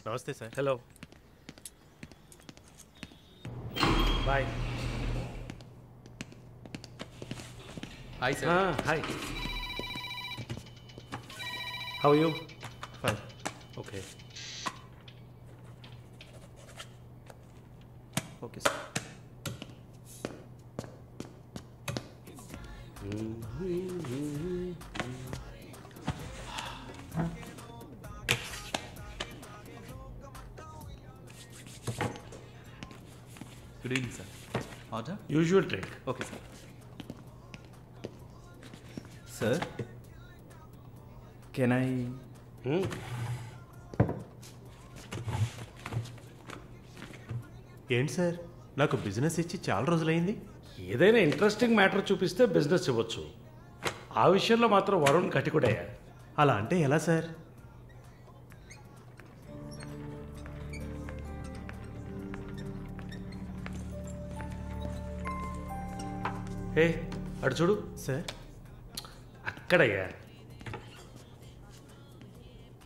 నమస్తే sir. Hello, bye. Hi sir. Hi, how you? Fine. Okay. Okay sir. Good evening sir. Order? Usual drink. Okay sir. Sir, can I? ఏంటి sir, నాకు business ఇచ్చి చాలా రోజులైంది. ఏదైనా interesting matter చూపిస్తే business ఇవ్వచ్చు. ఆ విషయంలో మాత్రం వరుణ్ కటికుడయ్యా. అలా అంటే ఎలా సార్? హే, అటు చూడు. సార్, అక్కడయ్యా,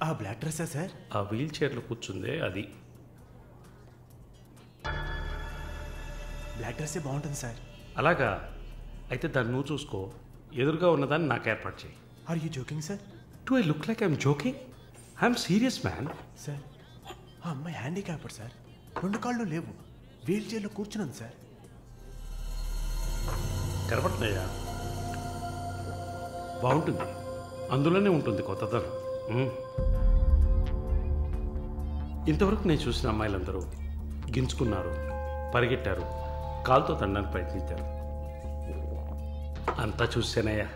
ఆ బ్లాక్ డ్రెస్సా సార్? ఆ వీల్ చైర్లో కూర్చుందే అది. బ్లాక్ డ్రెస్సే బాగుంటుంది సార్. అలాగా? అయితే దాన్ని నువ్వు చూసుకో, ఎదురుగా ఉన్నదాన్ని నాకు ఏర్పాటు చేయి. Are you joking sir? Do I look like I'm joking? I'm serious man. Sir, ఆ అమ్మాయి హ్యాండిక్యాప్డ్ సార్. 2 కాళ్ళు లేవు, వీల్ చైర్లో కూర్చున్నాను సార్. కనపడుతున్నాయా? బాగుంటుంది, అందులోనే ఉంటుంది కొత్తదనం. ఇంతవరకు నేను చూసిన అమ్మాయిలందరూ గింజుకున్నారు, పరిగెట్టారు, కాలుతో తండడానికి ప్రయత్నించారు. అంతా చూసానయ్యా.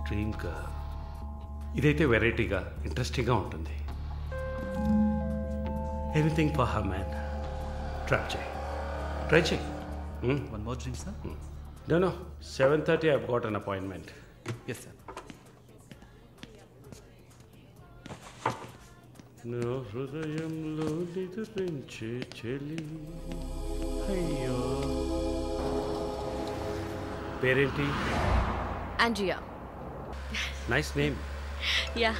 డ్రీమ్ గర్ల్, ఇదైతే వెరైటీగా ఇంట్రెస్టింగ్గా ఉంటుంది. Anything for her man. Try చేయి. One more drink sir? No, 7:30 I've got an appointment. Yes sir. నా హృదయంలో నిద్రించే చెలి. అయ్యో, పేరేంటి? Andrea. Nice name. Yeah.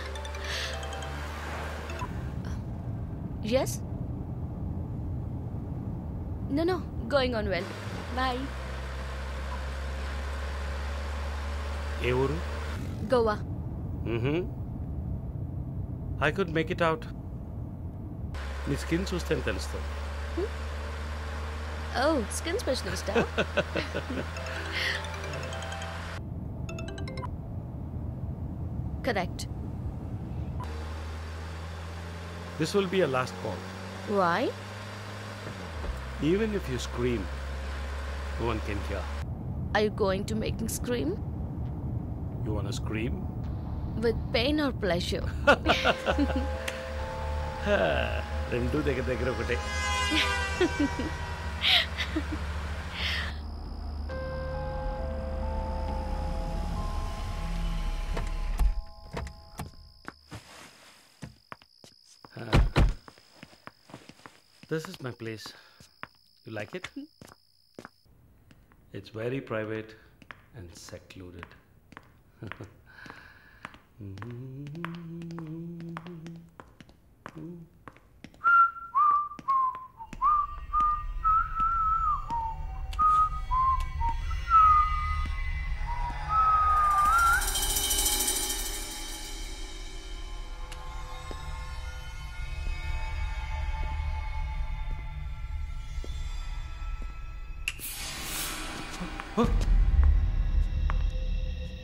Yes? No, going on well. Bye. ఏ ఊరు? Goa. I could make it out. నీ స్కిన్ చూస్తేనే తెలుస్తుంది. Oh, skin specialist, huh? Correct. This will be a last call. Why? Even if you scream, no one can hear. Are you going to make me scream? You wanna scream? With pain or pleasure? రెండు దగ్గర దగ్గర ఒకటే. This is my place. You like it? It's very private and secluded.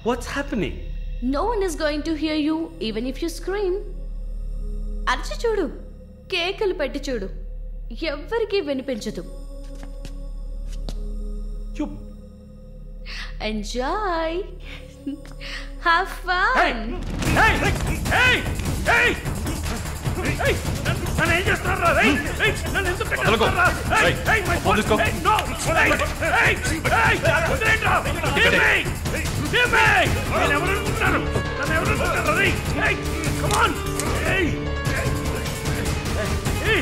What's happening? No one is going to hear you even if you scream. అరచి చూడు, కేకలు పెట్టి చూడు, ఎవ్వరికీ వినిపించదు. You Enjoy. Have fun. Hey! Hey! Hey! Hey! Hey! నన్ను ఏం చేస్తున్నారా? నన్ను ఎందుకు కట్టేస్తున్నారా? Hey! My phone! Hey! No! Hey! Hey! Hey! వదిలేయండిరా! Give me! Give me! నన్ను ఎవరు అనుకుంటున్నారు? Hey! Come on! Hey! Hey!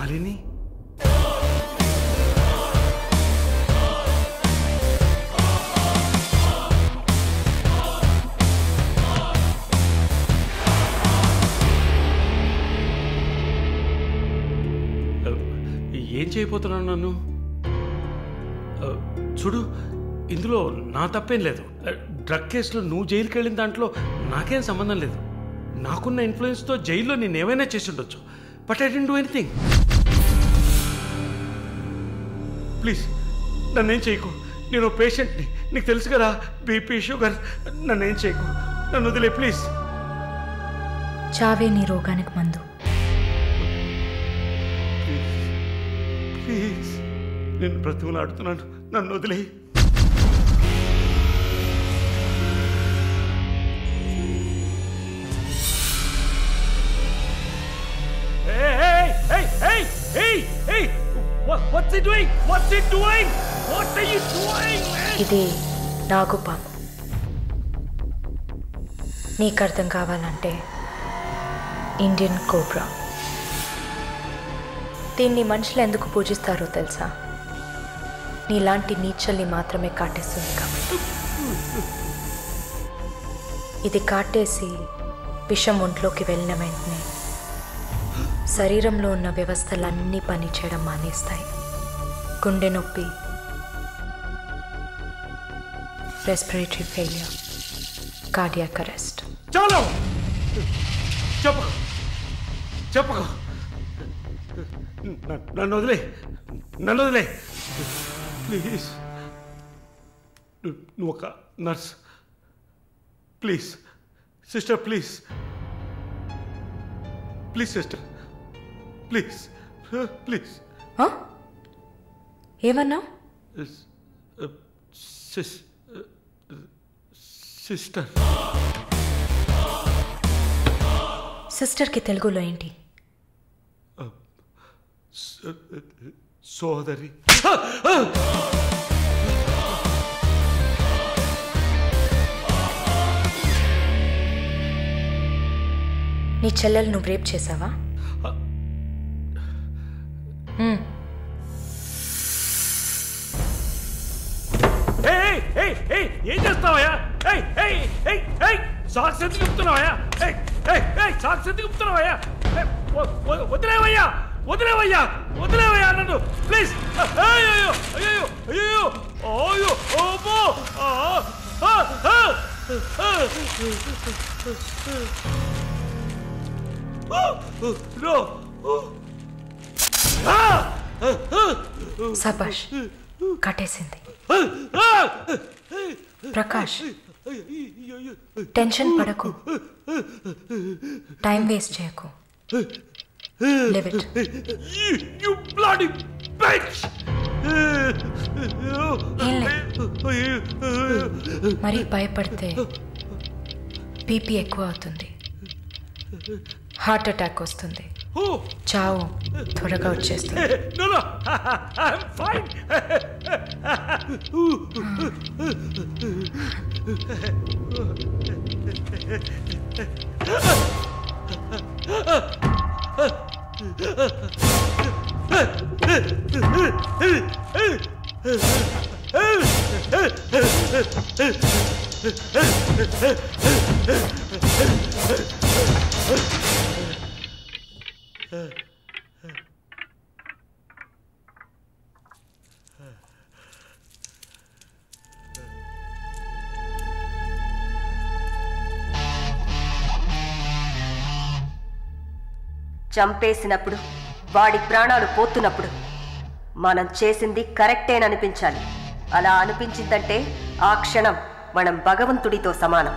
Malini ఏం చేయబోతున్నాను నన్ను? చూడు, ఇందులో నా తప్పేం లేదు. డ్రగ్ కేసులో నువ్వు జైలుకి వెళ్ళిన దాంట్లో నాకేం సంబంధం లేదు. నాకున్న ఇన్ఫ్లుయెన్స్తో జైల్లో నేను ఏమైనా చేసి ఉండొచ్చు. But I don't do anything. Please నన్నేం చేయకు. నేను పేషెంట్ని, నీకు తెలుసు కదా, బీపీ షుగర్. నన్నేం చేయకు, నన్ను వదిలే ప్లీజ్. చావే నీ రోగానికి మందు. ప్లీజ్ నేను బ్రతిమలాడుతున్నాను, నన్ను వదిలే. ఇది నాగుపాము. నీకు అర్థం కావాలంటే ఇండియన్ కోబ్రా. దీన్ని మనుషులు ఎందుకు పూజిస్తారో తెలుసా? నీలాంటి నీచల్ని మాత్రమే కాటేస్తుంది కాబట్టి. ఇది కాటేసి విషం ఒంట్లోకి వెళ్ళిన వెంటనే శరీరంలో ఉన్న వ్యవస్థలన్నీ పనిచేయడం మానేస్తాయి. గుండె నొప్పి, రెస్పిరేటరీ ఫెయిల్యూర్, కార్డియాక్ అరెస్ట్. చాలు, చెప్పకు చెప్పకు. నన్ను వదిలే, నన్ను వదిలే ప్లీజ్. నువ్వు ఒక nurse. Please sister, please please sister, please please. ఏమన్నా? సిస్టర్. సిస్టర్కి తెలుగులో ఏంటి? సోదరి. నీ చెల్లెలు నువ్వు రేప్ చేసావా? ఏం చేస్తావయ్యా? సాక్స్ ఎందుకు చెప్తున్నావయ్యా? సాక్స్ ఎందుకు చెప్తున్నావయ్యా? వదిలేవయ్యా, వదిలేవయ్యా, వదిలేవయ్యా నన్ను ప్లీజ్. అయ్యో అయ్యో అయ్యో అయ్యో ఓబో. సబాష్, కట్టేసింది. ప్రకాష్, టెన్షన్ పడకు, టైం వేస్ట్ చేయకు. Live it. You bloody bitch! మరి భయపడితే బీపీ ఎక్కువ అవుతుంది, హార్ట్ అటాక్ వస్తుంది, చావు త్వరగా వచ్చేస్తుంది. No, no, I'm fine. చంపేసినప్పుడు, వాడి ప్రాణాలు పోతున్నప్పుడు మనం చేసింది కరెక్టేననిపించాలి. అలా అనిపించిందంటే ఆ క్షణం మనం భగవంతుడితో సమానం.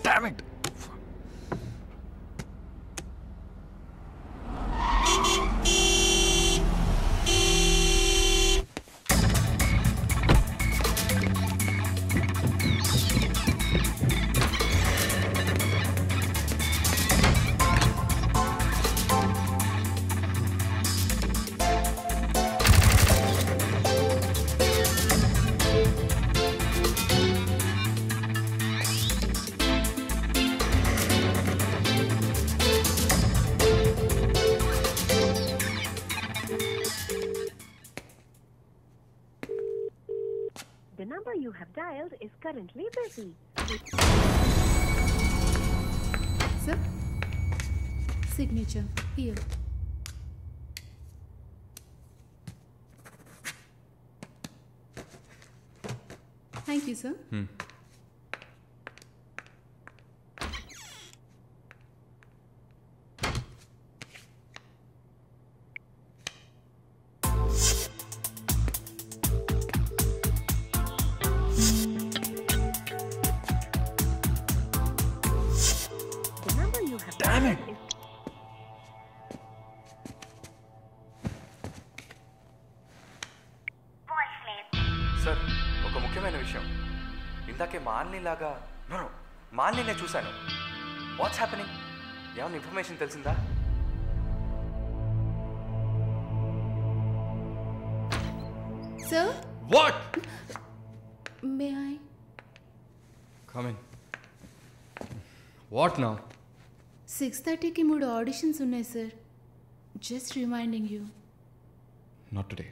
Damn it! The number you have dialed is currently busy. Sir, signature here. Thank you, sir. The number you have Damn dialed it! is sir ఒక ముఖ్యమైన విషయం ఇందాకే మాలినిలాగా నో మాలిని చూశాను వాట్స్ హ్యాపెనింగ్ ఏమైనా ఇన్ఫర్మేషన్ తెలిసిందా Sir, what may I? Come in what now 6:30కి 3 auditions ఉన్నాయి sir. Just reminding you. Not today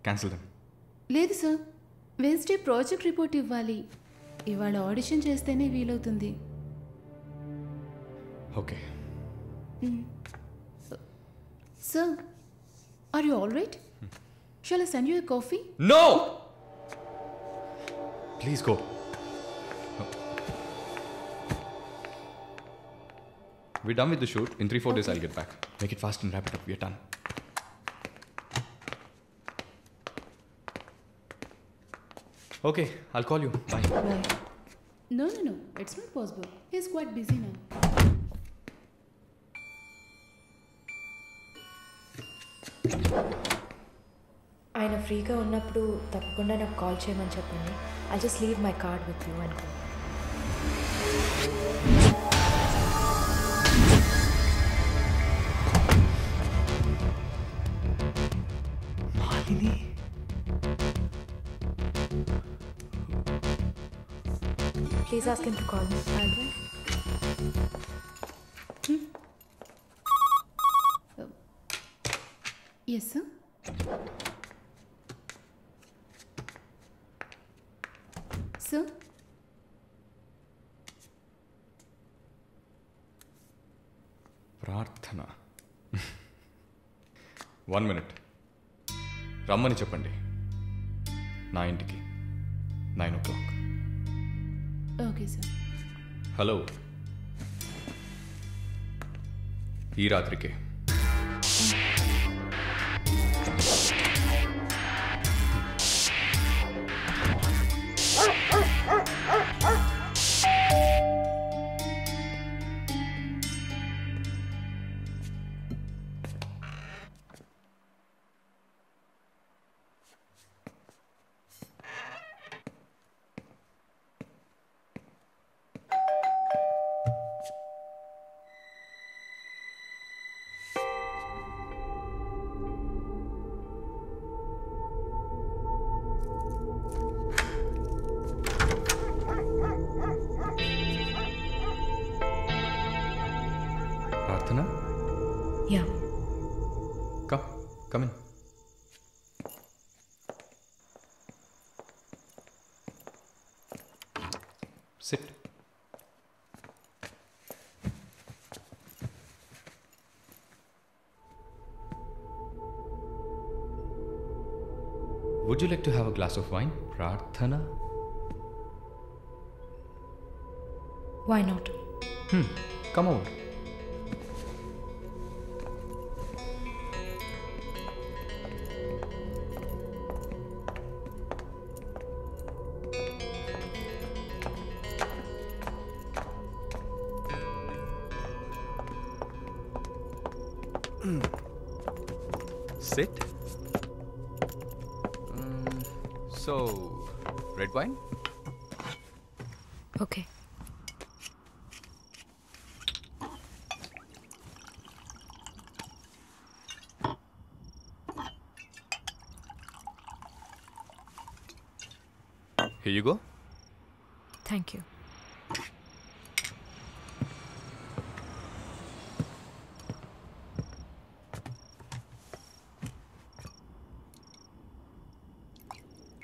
cancel them లేదు సార్, వెన్స్డే ప్రాజెక్ట్ రిపోర్ట్ ఇవ్వాలి. ఇవాళ ఆడిషన్ చేస్తేనే వీలవుతుంది. Okay sir, are you all right? Shall I send you a coffee? No please go We're done with the shoot. In 3-4 days, I'll get back. Make it fast and wrap it up. We're done. Okay, I'll call you. Bye. Right. No, it's not possible. He's quite busy now. ఆయన ఫ్రీగా ఉన్నప్పుడు తప్పకుండా నాకు call చేయమని చెప్పండి. I just leave my card with you అనుకో. Malini. Please ask him to call me. I'll do. Yes, sir. Sir? ప్రార్థన 1 minute రమ్మని చెప్పండి నా ఇంటికి 9 o'clock. Okay, sir. హలో ఈ రాత్రికే ప్రార్థన Yeah. Come in. Sit. Would you like to have a glass of wine, Prarthana? Why not? Come over. Sit. So, red wine? Okay. Here you go. Thank you.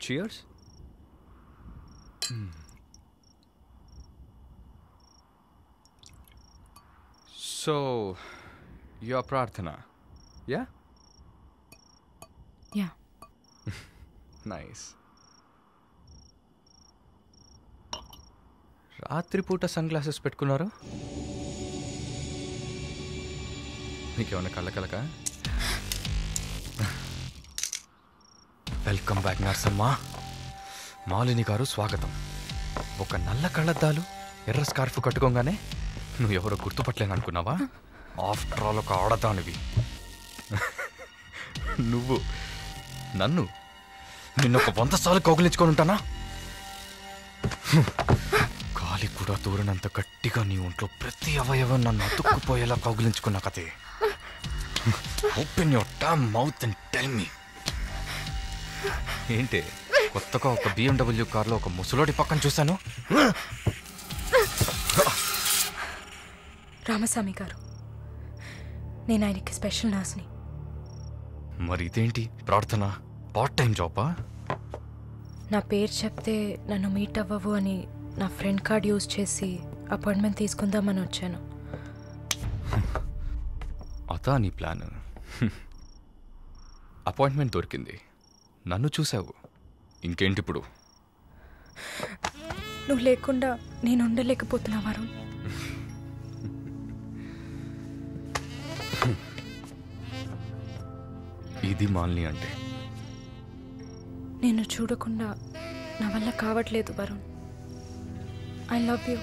Cheers. So, your Prarthana, yeah? Yeah. Nice. రాత్రిపూట sun glasses పెట్టుకున్నారు? మీకేమన్నా కళ్ళకలక? Welcome back నర్సమ్మ. మాలిని గారు స్వాగతం. ఒక నల్ల కళ్ళద్దాలు ఎర్ర స్కార్ఫ్ కట్టుకోగానే నువ్వు ఎవరో గుర్తుపట్టలేను అనుకున్నావా? ఆఫ్టర్ ఆల్ ఒక ఆడదానివి. నువ్వు నన్ను నిన్నొక 100 సార్లు కౌగిలించుకొని ఉంటానా? గాలి కూడా దూరనంత గట్టిగా నీ ఒంట్లో ప్రతి అవయవం నన్ను అతుక్కుపోయేలా కౌగిలించుకున్నా కదే. Open your damn mouth and tell me. ఏంటి కొత్తగా ఒక BMW కార్లో ఒక ముసలోడి పక్కన చూశాను. రామస్వామి గారు, నేను ఆయనకి స్పెషల్ నర్స్ని. మరి ఇదేంటి ప్రార్థన? పార్ట్ టైం జాబా? నా పేరు చెప్తే నన్ను మీట్ అవ్వవు అని నా ఫ్రెండ్ కార్డ్ యూజ్ చేసి అపాయింట్మెంట్ తీసుకుందామని వచ్చాను. అదా నీ ప్లాన్? అపాయింట్మెంట్ దొరికింది, నన్ను చూసావు, ఇంకేంటి ఇప్పుడు? నువ్వు లేకుండా నేను ఉండలేకపోతున్నా వరుణ్. ఇది మాలిని అంటే. నేను చూడకుండా నా వల్ల కావట్లేదు Varun. I love you.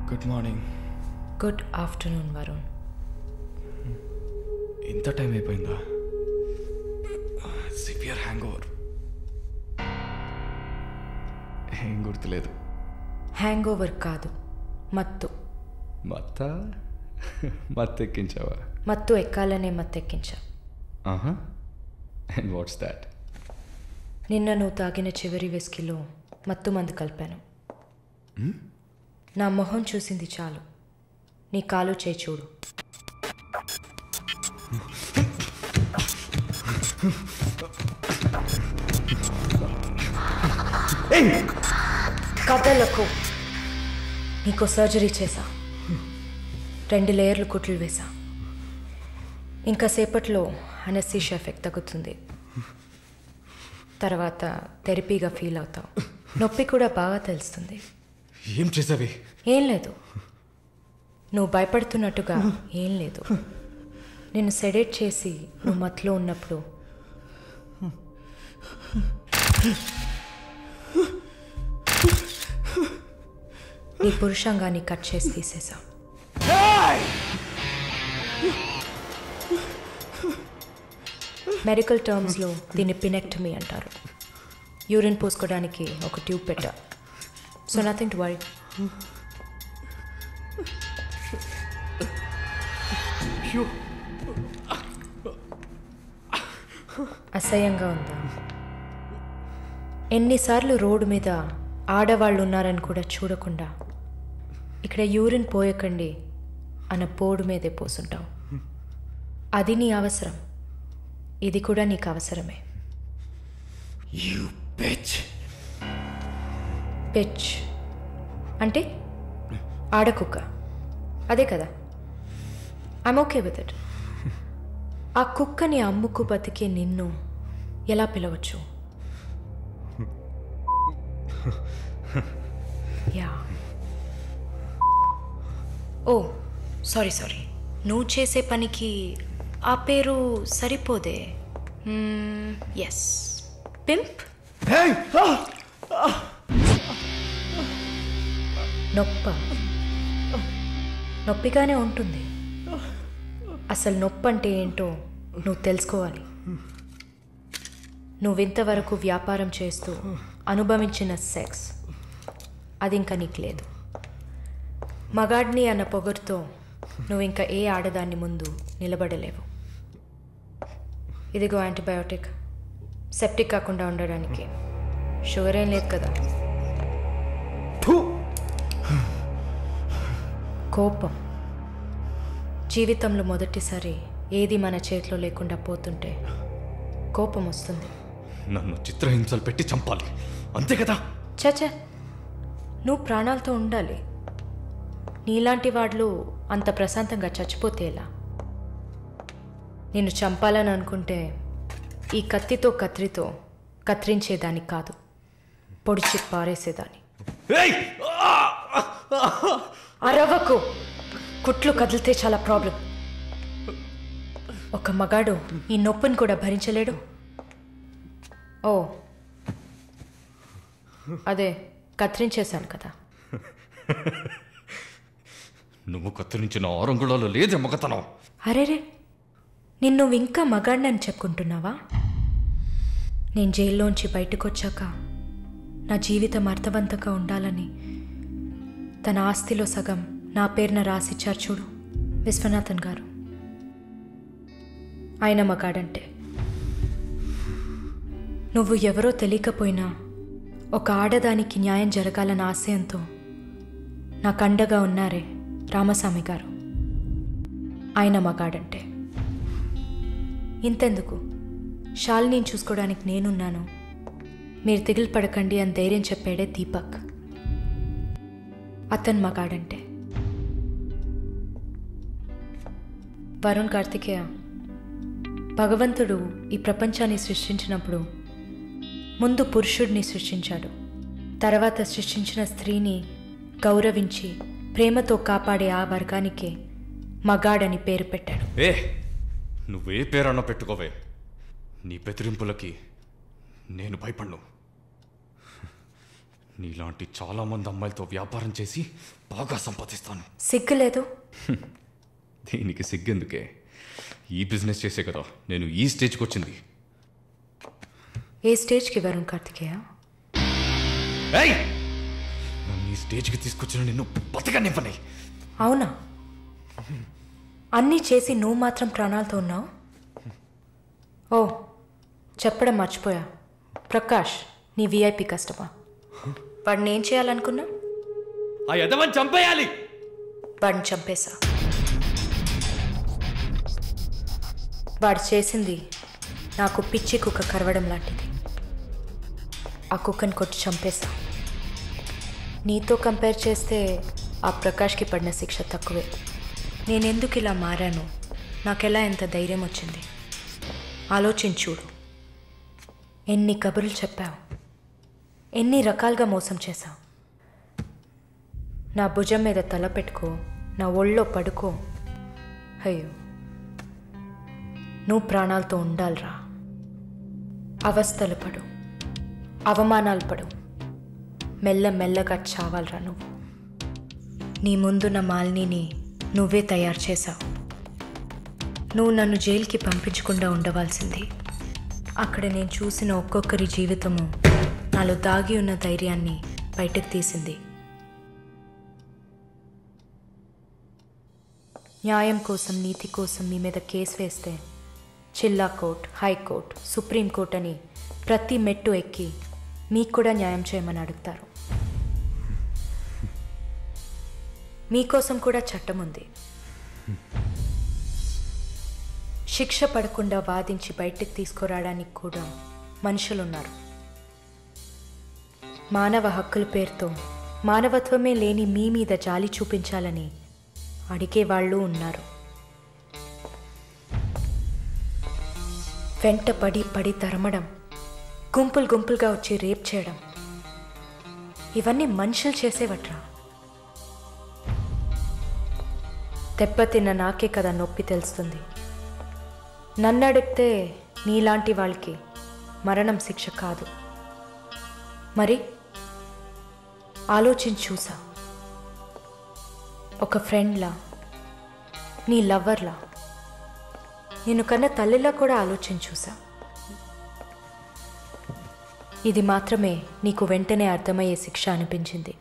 Good morning. Good afternoon Varun. ఇంత టైం అయిపోయిందా? Severe hangover. ఏం గుర్తులేదు. హ్యాంగ్ ఓవర్ కాదు, మత్తు. మత్తెక్కించావా? మత్తు ఎక్కాలనే మత్తెక్కించా. And what's that? నిన్న నువ్వు తాగిన చివరి విస్కీలో మత్తు మందు కలిపాను. నా మొహం చూసింది చాలు, నీ కాలు చేయి చూడు. కథలకు నీకో సర్జరీ చేశా, 2 లేయర్లు కుట్లు వేసా. ఇంకా సేపట్లో అనస్థీషియా ఎఫెక్ట్ తగ్గుతుంది. తర్వాత థెరపీగా ఫీల్ అవుతావు. నొప్పి కూడా బాగా తెలుస్తుంది. ఏం చేసావి? ఏం లేదు, నువ్వు భయపడుతున్నట్టుగా ఏం లేదు. నేను సెడేట్ చేసి నువ్వు మత్తులో ఉన్నప్పుడు నీ పురుషాంగాన్ని కట్ చేసి తీసేసా. మెడికల్ టర్మ్స్లో దీన్ని పినెక్టమీ అంటారు. యూరిన్ పోసుకోవడానికి ఒక ట్యూబ్ పెట్టా. So nothing to worry. అసహ్యంగా ఉందా? ఎన్నిసార్లు రోడ్డు మీద ఆడవాళ్ళు ఉన్నారని కూడా చూడకుండా ఇక్కడ యూరిన్ పోయకండి అన్న పోడు మీదే పోసుంటావు. అది నీ అవసరం, ఇది కూడా నీకు అవసరమే. పిచ్ అంటే ఆడకుక్క, అదే కదా. I'm okay with it. ఆ కుక్కని అమ్ముకు బతికే నిన్ను ఎలా పిలవచ్చు? యా. ఓ సారీ, నువ్వు చేసే పనికి ఆ పేరు సరిపోదే. Yes, pimp. నొప్పిగానే ఉంటుంది. అసలు నొప్పి అంటే ఏంటో నువ్వు తెలుసుకోవాలి. నువ్వింతవరకు వ్యాపారం చేస్తూ అనుభవించిన సెక్స్ అది ఇంకా నీకు లేదు. మగాడిని అన్న పొగరుతో నువ్వు ఇంకా ఏ ఆడదాన్ని ముందు నిలబడలేవు. ఇదిగో యాంటీబయోటిక్, సెప్టిక్ కాకుండా ఉండడానికి. షుగర్ ఏం లేదు కదా. కోపం జీవితంలో మొదటిసారి ఏది మన చేతిలో లేకుండా పోతుంటే కోపం వస్తుంది. నన్ను చిత్రహింసలు పెట్టి చంపాలి, అంతే కదా? చచ, నువ్వు ప్రాణాలతో ఉండాలి. నీలాంటి వాళ్ళు అంత ప్రశాంతంగా చచ్చిపోతే ఎలా? నిన్ను చంపాలని అనుకుంటే ఈ కత్తితో కత్తిరించేదాన్ని కాదు, పొడిచి పారేసేదాన్ని. అరవకు, కుట్లు కదిలితే చాలా ప్రాబ్లం. ఒక మగాడు ఈ నొప్పిని కూడా భరించలేడు. ఓ అదే కత్తిరించేశాను కదా. నువ్వు కత్తిరించిన ఆరంగుళాలు లేదే మగతనం. అరేరే, నిన్ను ఇంకా మగాడినని చెప్పుకుంటున్నావా? నేను జైల్లోంచి బయటకు వచ్చాక నా జీవితం అర్థవంతంగా ఉండాలని తన ఆస్తిలో సగం నా పేరున రాసిచ్చారు చూడు విశ్వనాథన్ గారు. ఆయన మగాడంటే. నువ్వు ఎవరో తెలియకపోయినా ఒక ఆడదానికి న్యాయం జరగాలన్న ఆశయంతో నాకు అండగా ఉన్నారే రామస్వామి గారు, ఆయన మగాడంటే. ఇంతెందుకు, శాలిని చూసుకోవడానికి నేనున్నాను, మీరు దిగులు పడకండి అని ధైర్యం చెప్పాడే దీపక్, అతను మగాడంటే. వరుణ్ కార్తికేయ, భగవంతుడు ఈ ప్రపంచాన్ని సృష్టించినప్పుడు ముందు పురుషుడిని సృష్టించాడు, తర్వాత సృష్టించిన స్త్రీని గౌరవించి ప్రేమతో కాపాడే ఆ వర్గానికే మగాడని పేరు పెట్టాడు. నువ్వే పేరన్నా పెట్టుకోవే, నీ బెదిరింపులకి నేను భయపడను. నీలాంటి చాలామంది అమ్మాయిలతో వ్యాపారం చేసి బాగా సంపాదిస్తాను. సిగ్గులేదు? దీనికి సిగ్గెందుకే, ఈ బిజినెస్ చేసే కదా నేను ఈ స్టేజ్కి వచ్చింది. ఏ స్టేజ్కి వరుణ్ కార్తికేయ? నన్ను ఈ స్టేజ్కి తీసుకొచ్చిన నిన్ను బతకనివ్వని. అవునా? అన్నీ చేసి నువ్వు మాత్రం ప్రాణాలతో ఉన్నావు? ఓ చెప్పడం మర్చిపోయా, ప్రకాష్ నీ విఐపి కస్టమర్. వాడిని ఏం చేయాలనుకున్నా? ఆ యదవని చంపేయాలి. వాడిని చంపేశా. వాడు చేసింది నాకు పిచ్చి కుక్క కరవడం లాంటిది. ఆ కుక్కని కొట్టి చంపేశా. నీతో కంపేర్ చేస్తే ఆ ప్రకాష్కి పడిన శిక్ష తక్కువే. నేనెందుకు ఇలా మారాను, నాకెలా ఎంత ధైర్యం వచ్చింది ఆలోచించుడు. ఎన్ని కబుర్లు చెప్పావు, ఎన్ని రకాలుగా మోసం చేశావు. నా భుజం మీద తల పెట్టుకో, నా ఒళ్ళో పడుకో. అయ్యో, నువ్వు ప్రాణాలతో ఉండాలిరా. అవస్థలు పడు, అవమానాలు పడు, మెల్లమెల్లగా చావాలరా నువ్వు. నీ ముందున్న మాలిని నువ్వే తయారు చేశావు. నువ్వు నన్ను జైలుకి పంపించకుండా ఉండవలసింది. అక్కడ నేను చూసిన ఒక్కొక్కరి జీవితము నాలో దాగి ఉన్న ధైర్యాన్ని బయటకు తీసింది. న్యాయం కోసం, నీతి కోసం మీ మీద కేసు వేస్తే జిల్లా కోర్ట్, హైకోర్టు, సుప్రీంకోర్టు అని ప్రతి మెట్టు ఎక్కి మీకు కూడా న్యాయం చేయమని అడుగుతారు. మీకోసం కూడా చట్టం ఉంది. శిక్ష పడకుండా వాదించి బయటికి తీసుకురావడానికి కూడా మనుషులున్నారు. మానవ హక్కుల పేరుతో మానవత్వమే లేని మీ మీద జాలి చూపించాలని అడిగేవాళ్ళు ఉన్నారు. వెంట పడి తరమడం, గుంపులు గుంపులుగా వచ్చి రేప్ చేయడం, ఇవన్నీ మనుషులు చేసేవట్రా. దెబ్బతిన్న నాకే కదా నొప్పి తెలుస్తుంది. నన్ను అడిగితే నీలాంటి వాళ్ళకి మరణం శిక్ష కాదు. మరి ఆలోచించి చూసా. ఒక ఫ్రెండ్లా, నీ లవర్లా, నేను కన్నా తల్లిలా కూడా ఆలోచించి చూసా. ఇది మాత్రమే నీకు వెంటనే అర్థమయ్యే శిక్ష అనిపించింది.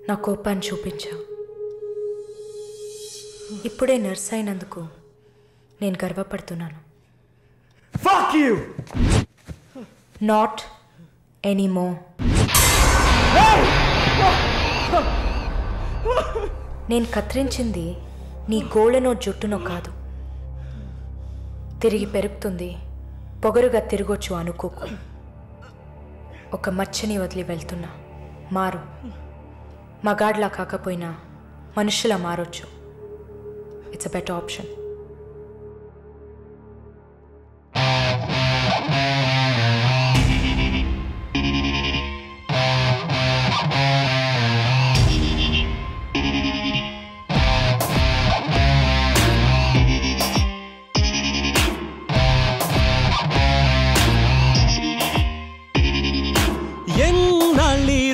నా కోపాన్ని చూపించా. ఇప్పుడే నర్స్ అయినందుకు నేను గర్వపడుతున్నాను. Fuck you! Not anymore. నేను కత్తిరించింది నీ గోళ్ళనో జుట్టునో కాదు. తిరిగి పెరుగుతుంది, పొగరుగా తిరగొచ్చు అనుకోకు. ఒక మచ్చని వదిలి వెళ్తున్నా. మారు. మగాడ్లా కాకపోయినా మనుషులా మారొచ్చు. It's a better option.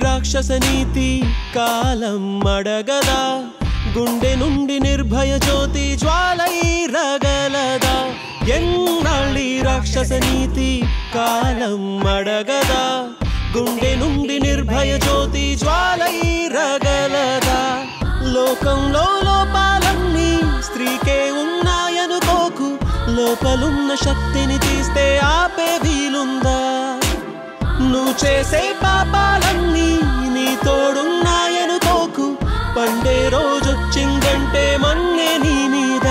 రాక్షస నీతి కాలం అడగదా, గుండె నుండి నిర్భయ జ్యోతి జ్వాలై రగలదా. ఎన్నాళ్ళి రాక్షస నీతి కాలం అడగదా, గుండె నుండి నిర్భయ జ్యోతి జ్వాలై రగలదా. లోకంలో లోపాలన్నీ స్త్రీకే ఉన్నాయనుకోకు, లోపలున్న శక్తిని తీస్తే ఆపే వీలుందా. నువ్వు చేసే పాపాలన్నీ నీ తోడున్నాయనుకోకు, పండే రోజొచ్చిందంటే మన్నే నీ మీద.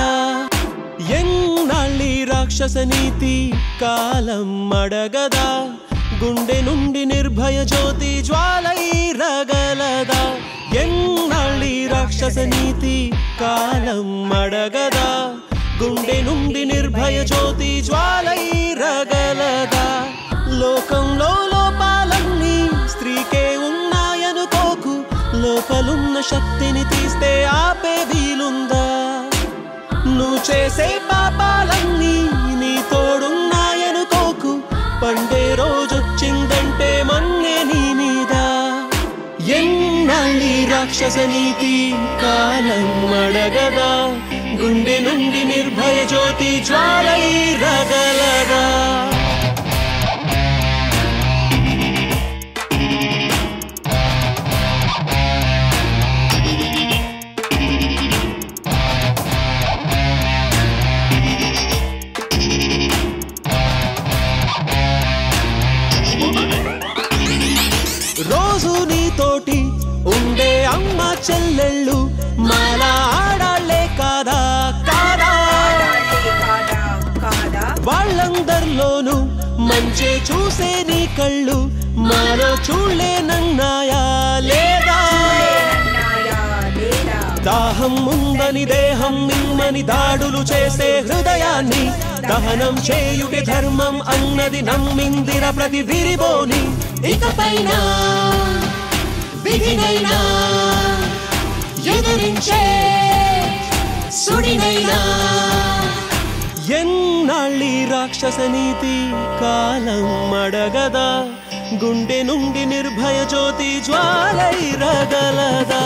ఎన్నాళ్ళి రాక్షస నీతి కాలం అడగదా, గుండె నుండి నిర్భయ జ్యోతి జ్వాలై రగలదా. ఎన్నాళ్ళి రాక్షస నీతి కాలం అడగదా, గుండె నుండి నిర్భయ జ్యోతి జ్వాలై రగలదా. లోకంలో లోపాలన్నీ స్త్రీకే ఉన్నాయనుకోకు, లోపలున్న శక్తిని తీస్తే ఆపే వీలుందా. నువ్వు చేసే పాపాలన్నీ నీ తోడున్నాయనుకోకు, పండే రోజొచ్చిందంటే మన్నే నీ మీద. ఎన్నాళ్ళి రాక్షస నీతి కాలం అడగదా, గుండె నుండి నిర్భయ జ్యోతి జ్వాలై రగలదా. రోజు నీతోటి ఉండే అమ్మ చెల్లెళ్ళు మాలా ఆడాళ్లే కాదా కాదా. వాళ్ళందరిలోనూ మంచి చూసే నీ కళ్ళు మాలో చూడలేనన్నాయా లేదా. దాహం ఉందని దేహం మిమ్మని దాడులు చేసే హృదయాన్ని దహనం చేయుటి ధర్మం అన్నది నమ్మిందిర ప్రతి విరిబోని. ఇకపైన విధినైనా ఎదిరించే సుడినైనా. ఎన్నాళ్ళి రాక్షస నీతి కాలం అడగదా, గుండె నుండి నిర్భయ జ్యోతి జ్వాలై రగలదా.